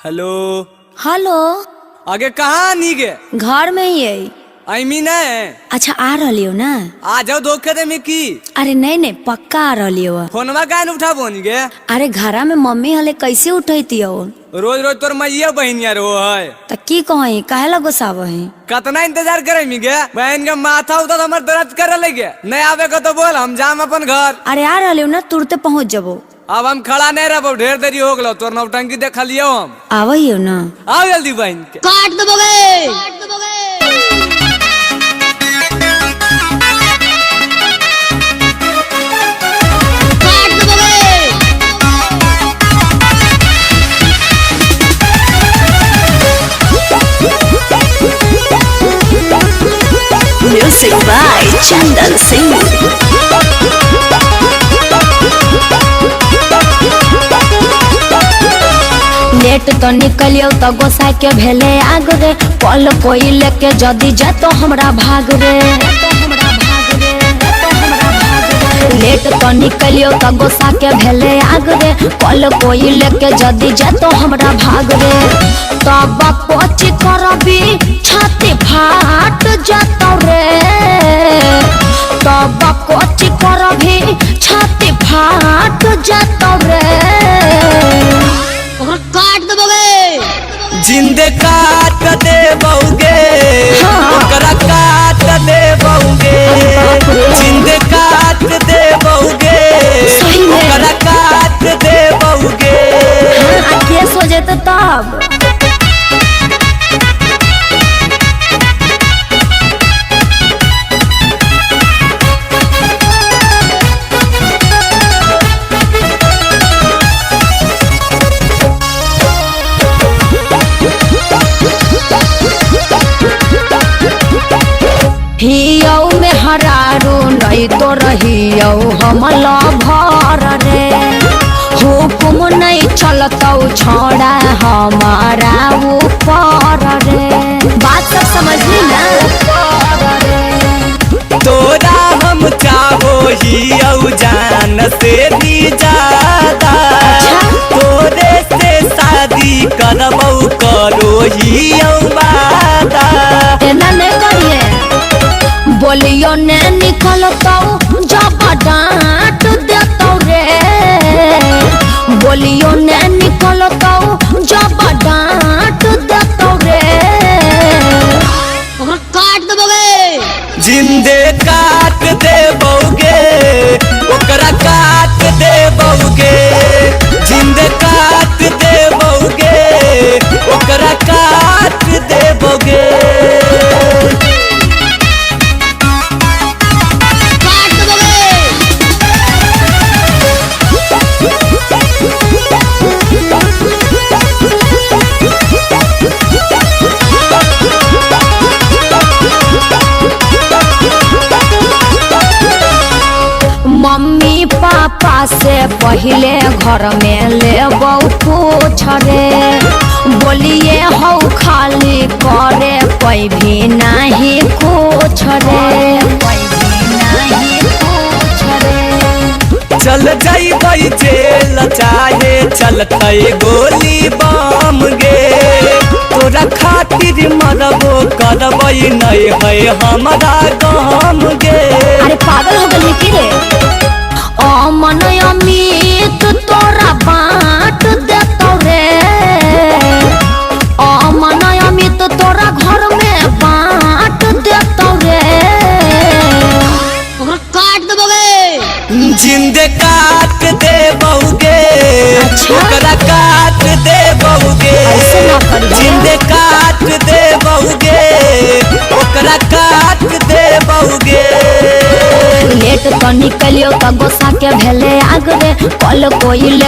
Hello. Hello. आगे कहाँ नी गे? घर में ही है। आईमी नहीं। अच्छा आ रही हो ना? आ जाओ धोखे दे में की। अरे नहीं नहीं पक्का आ रही हो। फोनवा काहे न उठाबो नी गे? अरे घरा में मम्मी हले कैसे उठैती हो? रोज रोज तोर मैया बहनिया रो है त की कही काहे ला गुस्साव है? कतना इंतजार करे मी गे? बहन के माथा उतर हमर दर्द करे लगे। नहीं आवे को तो बोल, हम जाम अपन घर। अरे आ रही हो ना, तुरते पहुँच जबो। अब हम खड़ा नहीं रहबो, ढेर देरी हो गलो। तोर नौटंकी देख लियो हम। आवई हो ना? आओ जल्दी बहन के। काट दबोगे। Music by Chandan Singh। Late तो निकलियो तो गोसाई के भेले आग रे। पल कोई लेके जदी जा तो हमरा भाग रे। लेट तो निकलियो तो गोसा के भेले आग रे। पल कोई लेके जदी जा तो हमरा भाग रे। तब कोची करबी छाती फाट जातो रे। तब कोची करबी छाती फाट जातो रे। काट दबोगे। जिंदे काट दे बहुगे। ओकरा काट दे बहुगे। जिंदे काट दे बहुगे। ओकरा काट दे बहुगे। केस हो जेते तब। हियौ में हरारू नहीं तो रहियौ हमला भर रे। हुकुम नहीं चलतौ छोड़ा हमारा ऊपर रे। बात सब समझली ना? तोरा हम चाहो ही जान से भी ज्यादा। तोरे से शादी करबौ करो ही वादा। एना नहीं करिए बोलियो ने निकलतौ जब डांट देतौ रे। बोलियो ने निकलतौ जब डांट देतौ रे। काट दबोगे। जिंदे काट दे बहुगे। ओकरा काट दे बहुगे। जिंदे काट दे बहुगे। ओकरा काट दे बहुगे। मम्मी पापा से पहले घर में लेबौ पूछ रे। बोलिए हौ खाली करे कोई भी नहीं कुछ रे। चल जाई जेल चाहे चलते गोली बम गे। तोरा खातिर मरबो करबई नहीं है हमारा गम गे। अरे पागल हो गई की रे? अमन अमित तोरा बांट देतौ रे। अमन अमित तोरा घर में बांट देतौ रे। काट दबोगे। जिंदे काट दे बहुगे। अच्छा? ओकरा काट दे बहुगे। ऐसे ना करिए। जिंदे काट दे बहुगे। ओकरा काट दे बहुगे। लेट तो निकलियो तो गोसा के भेले आग रे। कल कोई ले